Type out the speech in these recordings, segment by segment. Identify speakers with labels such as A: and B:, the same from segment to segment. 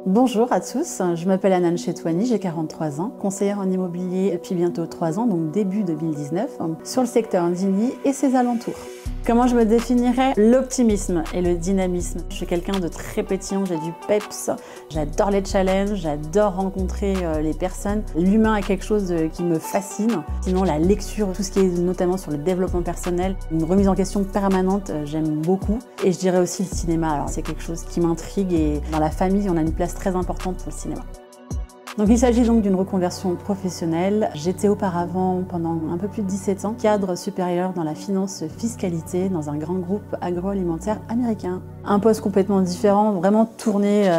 A: Bonjour à tous, je m'appelle Anan Chetouani, j'ai 43 ans, conseillère en immobilier depuis bientôt 3 ans, donc début 2019, sur le secteur d'Illy et ses alentours. Comment je me définirais? L'optimisme et le dynamisme. Je suis quelqu'un de très pétillant, j'ai du peps, j'adore les challenges, j'adore rencontrer les personnes. L'humain est quelque chose qui me fascine. Sinon, la lecture, tout ce qui est notamment sur le développement personnel, une remise en question permanente, j'aime beaucoup. Et je dirais aussi le cinéma. Alors, c'est quelque chose qui m'intrigue et dans la famille, on a une place très importante pour le cinéma. Donc, il s'agit donc d'une reconversion professionnelle. J'étais auparavant, pendant un peu plus de 17 ans, cadre supérieur dans la finance fiscalité dans un grand groupe agroalimentaire américain. Un poste complètement différent, vraiment tourné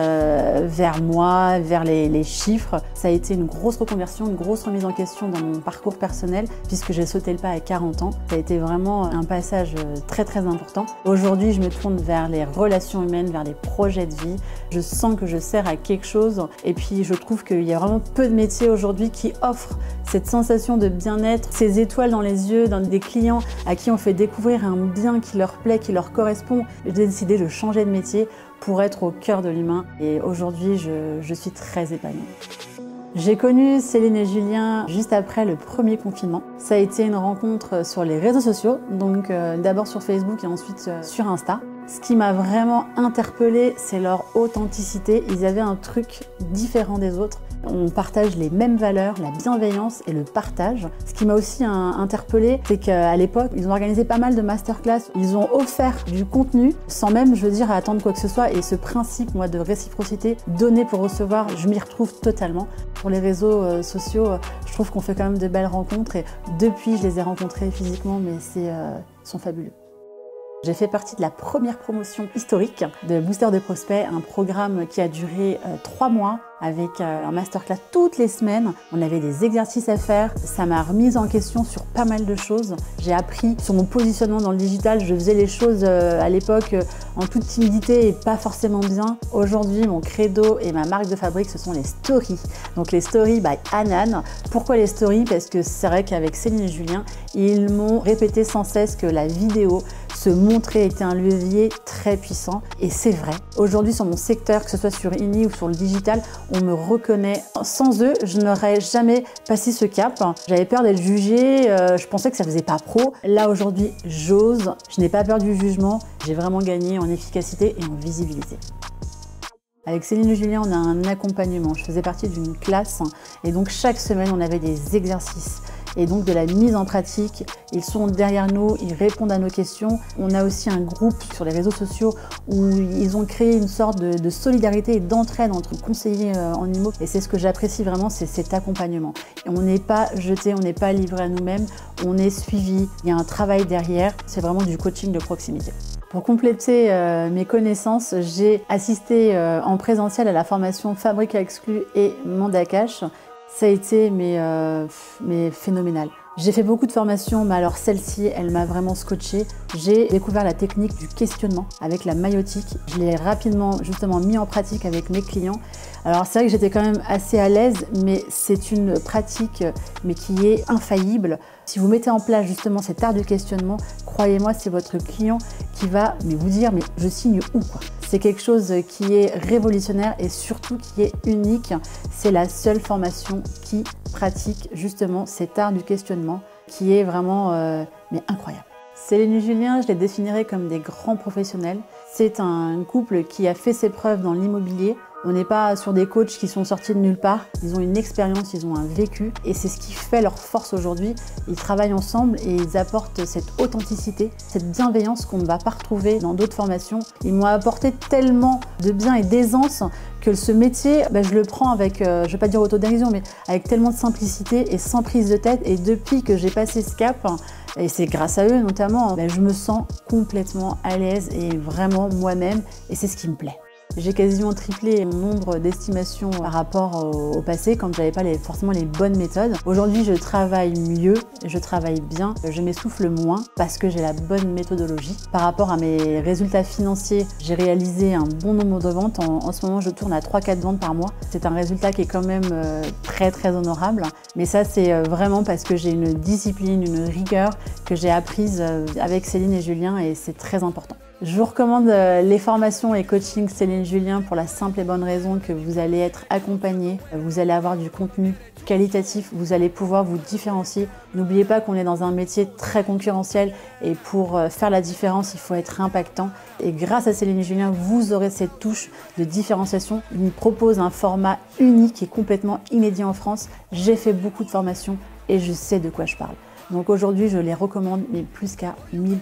A: vers moi, vers les chiffres. Ça a été une grosse reconversion, une grosse remise en question dans mon parcours personnel puisque j'ai sauté le pas à 40 ans. Ça a été vraiment un passage très important. Aujourd'hui, je me tourne vers les relations humaines, vers les projets de vie. Je sens que je sers à quelque chose et puis je trouve qu'il y a vraiment peu de métiers aujourd'hui qui offrent cette sensation de bien-être, ces étoiles dans les yeux dans des clients à qui on fait découvrir un bien qui leur plaît, qui leur correspond. J'ai décidé de changer de métier pour être au cœur de l'humain et aujourd'hui je suis très épanouie. J'ai connu Céline et Julien juste après le premier confinement. Ça a été une rencontre sur les réseaux sociaux, donc d'abord sur Facebook et ensuite sur Insta. Ce qui m'a vraiment interpellée, c'est leur authenticité. Ils avaient un truc différent des autres. On partage les mêmes valeurs, la bienveillance et le partage. Ce qui m'a aussi interpellée, c'est qu'à l'époque, ils ont organisé pas mal de masterclass. Ils ont offert du contenu sans même, je veux dire, attendre quoi que ce soit. Et ce principe, moi, de réciprocité, donner pour recevoir, je m'y retrouve totalement. Pour les réseaux sociaux, je trouve qu'on fait quand même de belles rencontres. Et depuis, je les ai rencontrés physiquement, mais ils sont fabuleux. J'ai fait partie de la première promotion historique de Booster de Prospects, un programme qui a duré 3 mois avec un masterclass toutes les semaines. On avait des exercices à faire, ça m'a remise en question sur pas mal de choses. J'ai appris sur mon positionnement dans le digital, je faisais les choses à l'époque en toute timidité et pas forcément bien. Aujourd'hui, mon credo et ma marque de fabrique, ce sont les stories. Donc les stories by Anan. Pourquoi les stories? Parce que c'est vrai qu'avec Céline et Julien, ils m'ont répété sans cesse que la vidéo, se montrer était un levier très puissant et c'est vrai. Aujourd'hui sur mon secteur, que ce soit sur Illy ou sur le digital, on me reconnaît. Sans eux, je n'aurais jamais passé ce cap. J'avais peur d'être jugée, je pensais que ça faisait pas pro. Là aujourd'hui, j'ose, je n'ai pas peur du jugement, j'ai vraiment gagné en efficacité et en visibilité. Avec Céline et Julien, on a un accompagnement. Je faisais partie d'une classe et donc chaque semaine, on avait des exercices et donc de la mise en pratique. Ils sont derrière nous, ils répondent à nos questions. On a aussi un groupe sur les réseaux sociaux où ils ont créé une sorte de solidarité et d'entraide entre conseillers en IMO. Et c'est ce que j'apprécie vraiment, c'est cet accompagnement. Et on n'est pas jeté, on n'est pas livré à nous-mêmes, on est suivi. Il y a un travail derrière, c'est vraiment du coaching de proximité. Pour compléter mes connaissances, j'ai assisté en présentiel à la formation Fabrica Exclus et Mandat Cash. Ça a été phénoménal. J'ai fait beaucoup de formations, mais alors celle-ci, elle m'a vraiment scotché. J'ai découvert la technique du questionnement avec la maïotique. Je l'ai rapidement justement mis en pratique avec mes clients. Alors c'est vrai que j'étais quand même assez à l'aise, mais c'est une pratique qui est infaillible. Si vous mettez en place justement cet art du questionnement, croyez-moi, c'est votre client qui va vous dire mais je signe où quoi. C'est quelque chose qui est révolutionnaire et surtout qui est unique. C'est la seule formation qui pratique justement cet art du questionnement qui est vraiment incroyable. Céline et Julien, je les définirais comme des grands professionnels. C'est un couple qui a fait ses preuves dans l'immobilier. On n'est pas sur des coachs qui sont sortis de nulle part. Ils ont une expérience, ils ont un vécu et c'est ce qui fait leur force aujourd'hui. Ils travaillent ensemble et ils apportent cette authenticité, cette bienveillance qu'on ne va pas retrouver dans d'autres formations. Ils m'ont apporté tellement de bien et d'aisance que ce métier, je le prends avec, je ne vais pas dire autodérision, mais avec tellement de simplicité et sans prise de tête. Et depuis que j'ai passé ce cap, et c'est grâce à eux notamment, je me sens complètement à l'aise et vraiment moi-même et c'est ce qui me plaît. J'ai quasiment triplé mon nombre d'estimations par rapport au passé quand j'avais pas forcément les bonnes méthodes. Aujourd'hui, je travaille mieux, je travaille bien, je m'essouffle moins parce que j'ai la bonne méthodologie. Par rapport à mes résultats financiers, j'ai réalisé un bon nombre de ventes. En ce moment, je tourne à 3-4 ventes par mois. C'est un résultat qui est quand même très honorable. Mais ça, c'est vraiment parce que j'ai une discipline, une rigueur que j'ai apprise avec Céline et Julien et c'est très important. Je vous recommande les formations et coaching Céline Julien pour la simple et bonne raison que vous allez être accompagné, vous allez avoir du contenu qualitatif, vous allez pouvoir vous différencier. N'oubliez pas qu'on est dans un métier très concurrentiel et pour faire la différence, il faut être impactant. Et grâce à Céline Julien, vous aurez cette touche de différenciation. Il me propose un format unique et complètement inédit en France. J'ai fait beaucoup de formations et je sais de quoi je parle. Donc aujourd'hui, je les recommande, mais plus qu'à 1000%.